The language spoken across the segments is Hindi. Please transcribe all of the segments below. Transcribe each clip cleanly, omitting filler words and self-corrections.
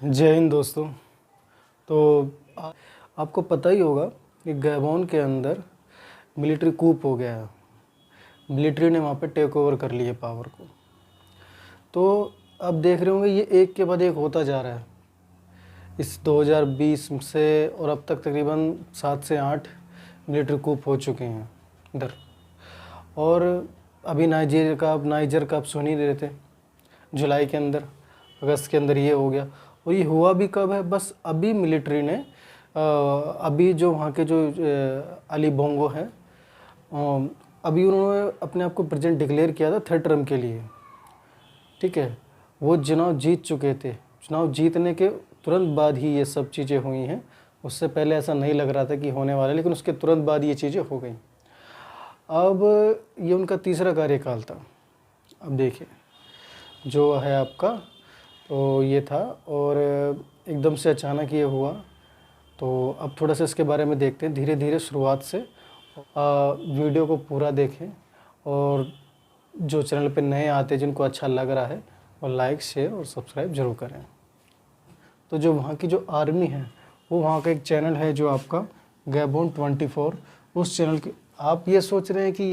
जय हिंद दोस्तों। तो आपको पता ही होगा कि गैबोन के अंदर मिलिट्री कूप हो गया है। मिलिट्री ने वहाँ पे टेक ओवर कर लिया पावर को। तो अब देख रहे होंगे ये एक के बाद एक होता जा रहा है। इस 2020 से और अब तक तकरीबन 7 से 8 मिलिट्री कूप हो चुके हैं इधर। और अभी नाइजर का आप सुन ही रहे थे, जुलाई के अंदर, अगस्त के अंदर ये हो गया। और ये हुआ भी कब है, बस अभी मिलिट्री ने अभी जो वहाँ के जो अली बोंगो हैं, अभी उन्होंने अपने आप को प्रेसिडेंट डिक्लेयर किया था 3rd टर्म के लिए। ठीक है, वो चुनाव जीत चुके थे। चुनाव जीतने के तुरंत बाद ही ये सब चीज़ें हुई हैं। उससे पहले ऐसा नहीं लग रहा था कि होने वाला, लेकिन उसके तुरंत बाद ये चीज़ें हो गई। अब ये उनका तीसरा कार्यकाल था। अब देखिए जो है आपका, तो ये था और एकदम से अचानक ये हुआ। तो अब थोड़ा सा इसके बारे में देखते हैं धीरे धीरे शुरुआत से। वीडियो को पूरा देखें और जो चैनल पे नए आते जिनको अच्छा लग रहा है वो लाइक शेयर और सब्सक्राइब ज़रूर करें। तो जो वहाँ की जो आर्मी है, वो वहाँ का एक चैनल है जो आपका गैबोन 24। उस चैनल की आप ये सोच रहे हैं कि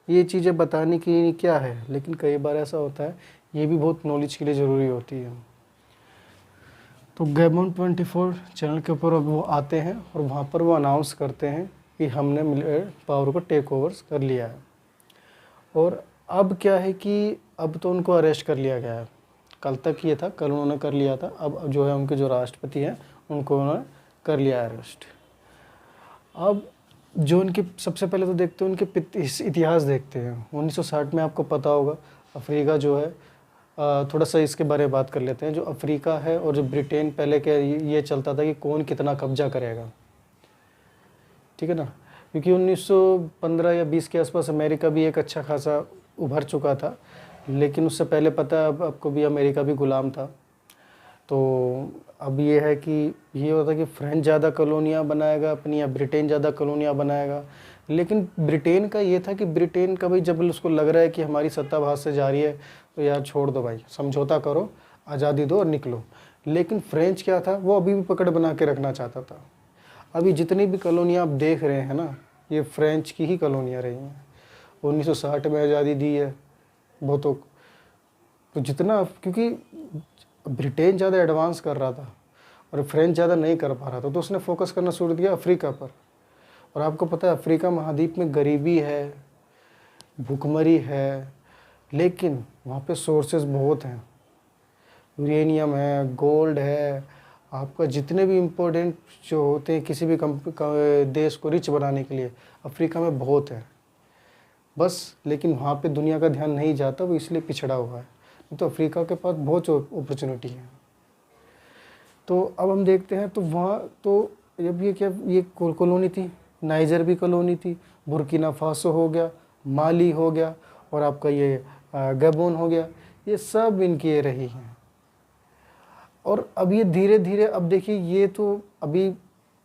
ये चीज़ें बताने की क्या है, लेकिन कई बार ऐसा होता है, ये भी बहुत नॉलेज के लिए ज़रूरी होती है। तो गैबोन 24 चैनल के ऊपर वो आते हैं और वहाँ पर वो अनाउंस करते हैं कि हमने पावर को टेक ओवर कर लिया है। और अब क्या है कि अब तो उनको अरेस्ट कर लिया गया है। कल तक ये था, कल उन्होंने कर लिया था। अब जो है उनके जो राष्ट्रपति हैं उनको उन्होंने कर लिया अरेस्ट। अब जो उनके सबसे पहले तो देखते हैं उनके इतिहास देखते हैं। 1960 में आपको पता होगा अफ्रीका जो है, थोड़ा सा इसके बारे में बात कर लेते हैं। जो अफ्रीका है और जो ब्रिटेन, पहले क्या ये चलता था कि कौन कितना कब्जा करेगा, ठीक है ना। क्योंकि 1915 या 20 के आसपास अमेरिका भी एक अच्छा खासा उभर चुका था, लेकिन उससे पहले पता है आपको भी अमेरिका भी गुलाम था। तो अब ये है कि ये होता है कि फ्रेंच ज़्यादा कॉलोनियाँ बनाएगा अपनी या ब्रिटेन ज़्यादा कॉलोनियाँ बनाएगा। लेकिन ब्रिटेन का ये था कि ब्रिटेन का भाई जब उसको लग रहा है कि हमारी सत्ता बाहर से जा रही है, तो यार छोड़ दो भाई, समझौता करो, आज़ादी दो और निकलो। लेकिन फ्रेंच क्या था, वो अभी भी पकड़ बना के रखना चाहता था। अभी जितनी भी कॉलोनियाँ आप देख रहे हैं ना, ये फ्रेंच की ही कॉलोनियाँ रही हैं। 1960 में आज़ादी दी है बहुतों को, तो जितना, क्योंकि ब्रिटेन ज़्यादा एडवांस कर रहा था और फ्रेंच ज़्यादा नहीं कर पा रहा था, तो उसने फोकस करना शुरू किया अफ्रीका पर। और आपको पता है अफ्रीका महाद्वीप में गरीबी है, भूखमरी है, लेकिन वहाँ पे सोर्सेज बहुत हैं। यूरेनियम है, गोल्ड है, आपका जितने भी इम्पोर्टेंट जो होते हैं किसी भी देश को रिच बनाने के लिए, अफ्रीका में बहुत है। बस लेकिन वहाँ पे दुनिया का ध्यान नहीं जाता, वो इसलिए पिछड़ा हुआ है। तो अफ्रीका के पास बहुत अपॉर्चुनिटी है। तो अब हम देखते हैं, तो वहाँ तो जब ये क्या, ये कॉलोनी थी, नाइजर भी कॉलोनी थी, बुर्किना फासो हो गया, माली हो गया और आपका ये गैबोन हो गया, ये सब इनकी ये रही हैं। और अब ये धीरे धीरे, अब देखिए ये तो अभी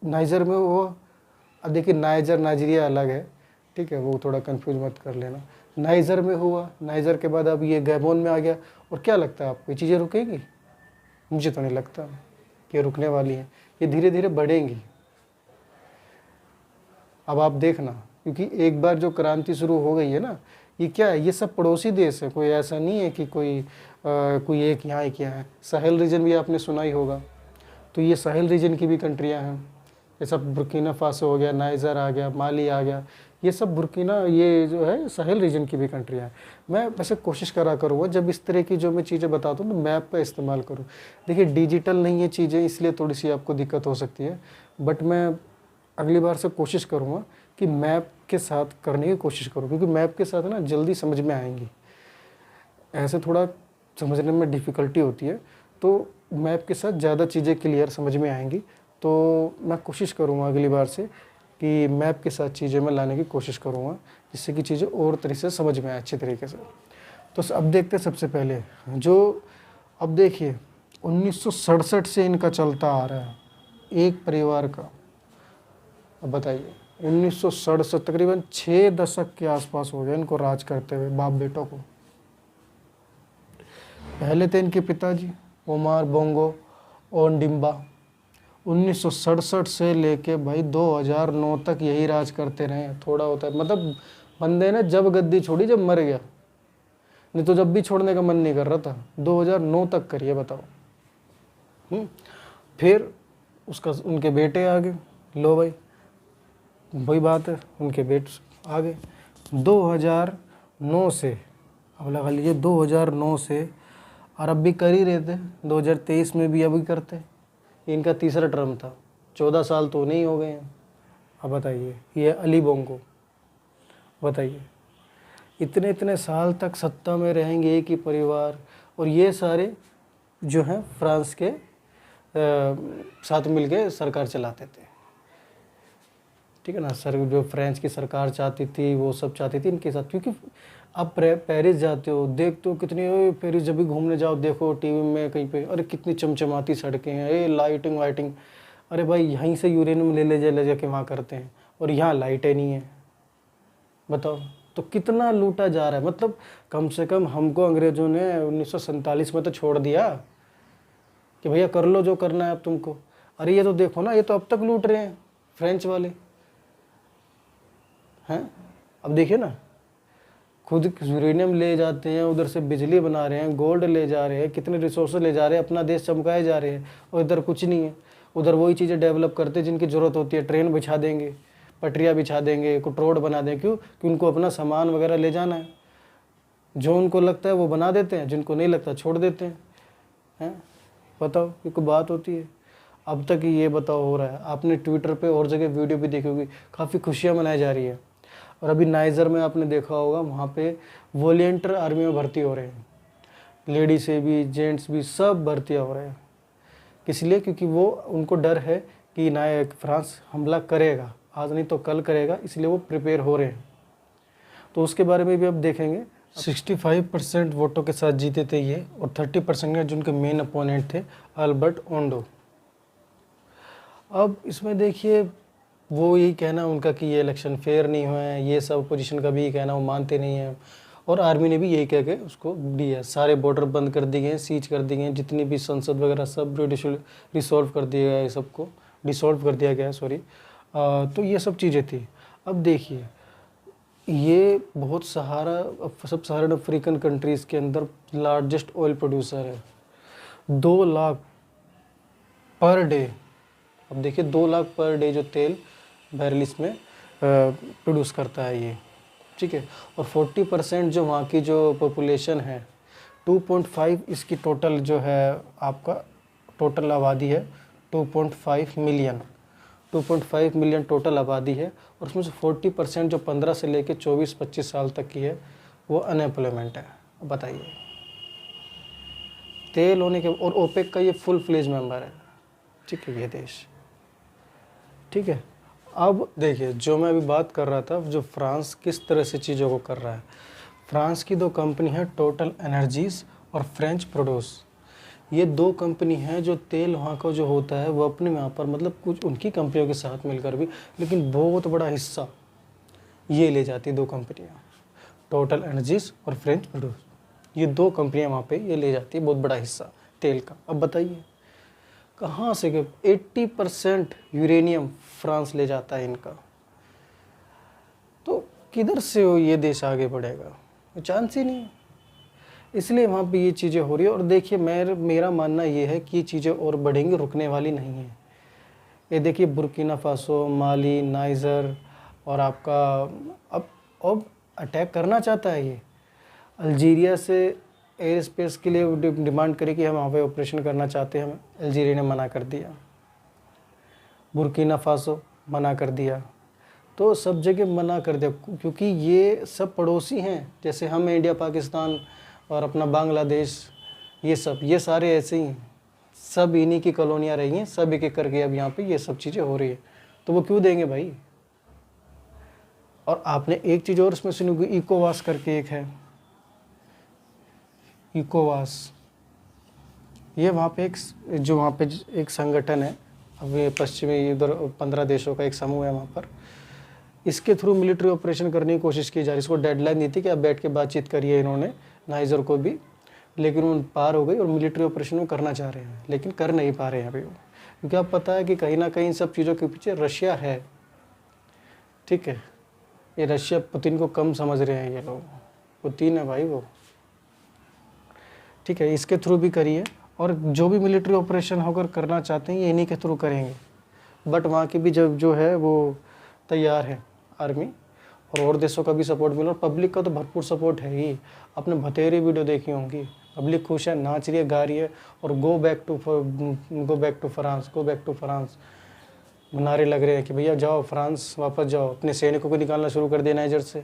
नाइजर में हुआ। अब देखिए नाइजीरिया अलग है, ठीक है, वो थोड़ा कंफ्यूज मत कर लेना। नाइजर में हुआ, नाइजर के बाद अब ये गैबोन में आ गया। और क्या लगता है आपको, ये चीज़ें रुकेंगी? मुझे तो नहीं लगता कि ये रुकने वाली हैं, ये धीरे धीरे बढ़ेंगी। अब आप देखना, क्योंकि एक बार जो क्रांति शुरू हो गई है ना, ये क्या है, ये सब पड़ोसी देश है, कोई ऐसा नहीं है कि कोई एक यहाँ एक यहाँ है। साहेल रीजन भी आपने सुना ही होगा, तो ये साहेल रीजन की भी कंट्रियाँ हैं। ये सब बुर्किना फासो हो गया, नाइजर आ गया, माली आ गया, ये सब ये जो है साहेल रीजन की भी कंट्रियाँ हैं। मैं वैसे कोशिश करा करूँगा जब इस तरह की जो मैं चीज़ें बताता हूँ तो मैप का इस्तेमाल करूँ। देखिए डिजिटल नहीं है चीज़ें, इसलिए थोड़ी सी आपको दिक्कत हो सकती है, बट मैं अगली बार से कोशिश करूँगा कि मैप के साथ करने की कोशिश करूँ, क्योंकि मैप के साथ ना जल्दी समझ में आएंगी, ऐसे थोड़ा समझने में डिफ़िकल्टी होती है। तो मैप के साथ ज़्यादा चीज़ें क्लियर समझ में आएंगी। तो मैं कोशिश करूँगा अगली बार से कि मैप के साथ चीज़ें मैं लाने की कोशिश करूँगा, जिससे कि चीज़ें और तरीके से समझ में आए अच्छे तरीके से। तो अब देखते हैं सबसे पहले जो, अब देखिए 1967 से इनका चलता आ रहा है एक परिवार का। अब बताइए 1967, तकरीबन 6 दशक के आसपास हो गए इनको राज करते हुए, बाप बेटों को। पहले थे इनके पिताजी ओमार बोंगो और डिम्बा 1967 से लेके भाई 2009 तक यही राज करते रहे हैं। थोड़ा होता है मतलब बंदे ने जब गद्दी छोड़ी जब मर गया, नहीं तो जब भी छोड़ने का मन नहीं कर रहा था। 2009 तक करिए बताओ। फिर उसका उनके बेटे आ गए, लो भाई वही बात है, उनके बेटे आ गए 2009 से। अब लगा लीजिए 2009 से, और अब भी कर ही रहे थे, 2023 में भी अभी करते। इनका तीसरा टर्म था, 14 साल तो नहीं हो गए हैं। अब बताइए, ये अली बोंगो, बताइए इतने इतने साल तक सत्ता में रहेंगे एक ही परिवार, और ये सारे जो हैं फ्रांस के साथ मिलके सरकार चलाते थे। ठीक है ना सर, जो फ्रेंच की सरकार चाहती थी वो सब चाहती थी इनके साथ। क्योंकि आप पेरिस जाते हो, देखते हो कितनी, पेरिस जब भी घूमने जाओ देखो टीवी में कहीं पे, अरे कितनी चमचमाती सड़कें हैं, ये लाइटिंग वाइटिंग। अरे भाई यहीं से यूरेनियम ले जाके वहाँ करते हैं, और यहाँ लाइटें नहीं है। बताओ तो कितना लूटा जा रहा है। मतलब कम से कम हमको अंग्रेज़ों ने 1947 में तो छोड़ दिया कि भैया कर लो जो करना है अब तुमको। अरे ये तो देखो ना, ये तो अब तक लूट रहे हैं फ्रेंच वाले हैं। अब देखिए ना, खुद यूरेनियम ले जाते हैं, उधर से बिजली बना रहे हैं, गोल्ड ले जा रहे हैं, कितने रिसोर्सेज ले जा रहे हैं, अपना देश चमकाए जा रहे हैं, और इधर कुछ नहीं है। उधर वही चीज़ें डेवलप करते हैं जिनकी ज़रूरत होती है। ट्रेन बिछा देंगे, पटरियाँ बिछा देंगे, कुछ रोड बना देंगे। क्यों? कि उनको अपना सामान वगैरह ले जाना है। जो उनको लगता है वो बना देते हैं, जिनको नहीं लगता छोड़ देते हैं। बताओ ये कोई बात होती है? अब तक ये बताओ हो रहा है। आपने ट्विटर पे और जगह वीडियो भी देखी होगी, काफ़ी खुशियाँ मनाई जा रही है। और अभी नाइजर में आपने देखा होगा, वहाँ पे वॉलेंटियर आर्मी में भर्ती हो रहे हैं, लेडीज से भी जेंट्स भी सब भर्तियाँ हो रहे हैं। किस लिए? क्योंकि वो उनको डर है कि ना फ्रांस हमला करेगा, आज नहीं तो कल करेगा, इसलिए वो प्रिपेयर हो रहे हैं। तो उसके बारे में भी अब देखेंगे। 65% वोटों के साथ जीते थे ये, और 30% के जिनके मेन अपोनेंट थे अल्बर्ट ओंडो। अब इसमें देखिए वो यही कहना उनका कि ये इलेक्शन फेयर नहीं हुए हैं, ये सब अपोजिशन का भी कहना, वो मानते नहीं हैं। और आर्मी ने भी यही कह के उसको दिया। सारे बॉर्डर बंद कर दिए हैं, सीज कर दिए हैं, जितनी भी संसद वगैरह सब डिसॉल्व कर दिया गया है, सबको डिसॉल्व कर दिया गया है, सॉरी। तो ये सब चीज़ें थी। अब देखिए ये बहुत सब सहारन अफ्रीकन कंट्रीज़ के अंदर लार्जेस्ट ऑयल प्रोड्यूसर है। 2 लाख पर डे। अब देखिए 2 लाख पर डे जो तेल बैरल इसमें प्रोड्यूस करता है ये, ठीक है। और 40% जो वहाँ की जो पॉपुलेशन है, 2.5 इसकी टोटल जो है आपका टोटल आबादी है 2.5 मिलियन। 2.5 मिलियन टोटल आबादी है, और उसमें से 40% जो 15 से लेके 24-25 साल तक की है वो अनएम्प्लॉयमेंट है। अब बताइए, तेल होने के, और ओपेक का ये फुल फ्लेज मेंबर है, ठीक है, ये देश, ठीक है। अब देखिए जो मैं अभी बात कर रहा था, जो फ्रांस किस तरह से चीज़ों को कर रहा है। फ्रांस की 2 कंपनी है, टोटल एनर्जीज और फ्रेंच प्रोड्यूस। ये 2 कंपनी हैं जो तेल वहाँ का जो होता है वो अपने वहाँ पर, मतलब कुछ उनकी कंपनियों के साथ मिलकर भी, लेकिन बहुत बड़ा हिस्सा ये ले जाती है 2 कंपनियाँ, टोटल एनर्जीज और फ्रेंच प्रोड्यूस। ये 2 कंपनियाँ वहाँ पे ये ले जाती है बहुत बड़ा हिस्सा तेल का। अब बताइए कहाँ से? 80% यूरेनियम फ्रांस ले जाता है इनका। तो किधर से ये देश आगे बढ़ेगा? चांस ही नहीं है। इसलिए वहाँ पे ये चीज़ें हो रही है। और देखिए मेरा मानना ये है कि ये चीज़ें और बढ़ेंगी, रुकने वाली नहीं है। ये देखिए बुर्किना फासो, माली, नाइजर, और आपका अब अटैक करना चाहता है ये। अल्जीरिया से एयर स्पेस के लिए डिमांड करी कि हम वहाँ पे ऑपरेशन करना चाहते हैं, हमें अल्जीरिया ने मना कर दिया। बुर्किना फासो मना कर दिया। तो सब जगह मना कर दिया, क्योंकि ये सब पड़ोसी हैं। जैसे हम इंडिया, पाकिस्तान और अपना बांग्लादेश, ये सारे ऐसे ही हैं। सब इन्हीं की कॉलोनियाँ रही हैं, सब एक एक करके अब यहाँ पे ये सब चीज़ें हो रही है। तो वो क्यों देंगे भाई? और आपने एक चीज़ और इसमें सुनी होगी, इकोवास करके एक है, इकोवास। ये वहाँ पे एक संगठन है, अब ये पश्चिमी इधर 15 देशों का एक समूह है वहाँ पर। इसके थ्रू मिलिट्री ऑपरेशन करने की कोशिश की जा रही है। इसको डेडलाइन दी थी कि आप बैठ के बातचीत करिए, इन्होंने नाइजर को भी। लेकिन वो पार हो गई और मिलिट्री ऑपरेशन वो करना चाह रहे हैं, लेकिन कर नहीं पा रहे हैं अभी वो, क्योंकि आप पता है कि कहीं ना कहीं इन सब चीज़ों के पीछे रशिया है। ठीक है, ये रशिया पुतिन को कम समझ रहे हैं ये लोग, पुतिन है भाई वो। ठीक है, इसके थ्रू भी करिए, और जो भी मिलिट्री ऑपरेशन होकर करना चाहते हैं ये इन्हीं के थ्रू करेंगे। बट वहाँ की भी जब जो है वो तैयार है आर्मी, और देशों का भी सपोर्ट मिला, और पब्लिक का तो भरपूर सपोर्ट है ही। आपने बतेरी वीडियो देखी होंगी, पब्लिक खुश है, नाच रही है, गा रही है, और go back to France, go back to France नारे लग रहे हैं कि भैया जाओ फ्रांस, वापस जाओ, अपने सैनिकों को निकालना शुरू कर देना नाइजर से,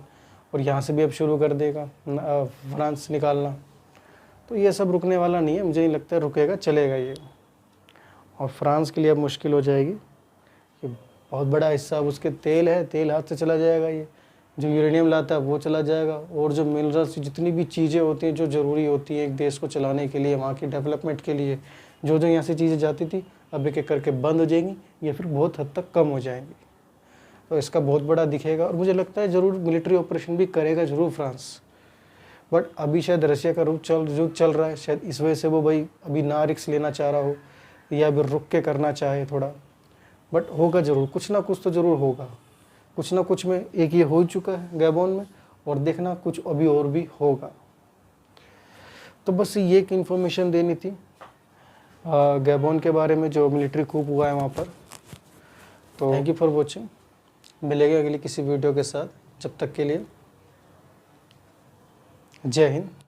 और यहाँ से भी अब शुरू कर देगा फ्रांस निकालना। तो ये सब रुकने वाला नहीं है, मुझे नहीं लगता रुकेगा, चलेगा ये। और फ्रांस के लिए अब मुश्किल हो जाएगी कि बहुत बड़ा हिस्सा अब उसके तेल है, तेल हाथ से चला जाएगा, ये जो यूरेनियम लाता है वो चला जाएगा, और जो मिनरल्स जितनी भी चीज़ें होती हैं जो ज़रूरी होती हैं एक देश को चलाने के लिए, वहाँ की डेवलपमेंट के लिए, जो जो यहाँ से चीज़ें जाती थी अब एक एक करके बंद हो जाएंगी, या फिर बहुत हद तक कम हो जाएंगी। तो इसका बहुत बड़ा दिखेगा, और मुझे लगता है ज़रूर मिलिट्री ऑपरेशन भी करेगा ज़रूर फ्रांस। बट अभी शायद रशिया का रुख चल रहा है, शायद इस वजह से वो भाई अभी ना रिस्क लेना चाह रहा हो, या अभी रुक के करना चाहे थोड़ा। बट होगा ज़रूर, कुछ ना कुछ तो ज़रूर होगा, कुछ ना कुछ में एक ये हो चुका है गैबोन में, और देखना कुछ अभी और भी होगा। तो बस ये एक इन्फॉर्मेशन देनी थी गैबोन के बारे में, जो मिलिट्री कूप हुआ है वहाँ पर। तो थैंक यू फॉर वॉचिंग, मिलेंगे अगली किसी वीडियो के साथ, जब तक के लिए जय हिंद।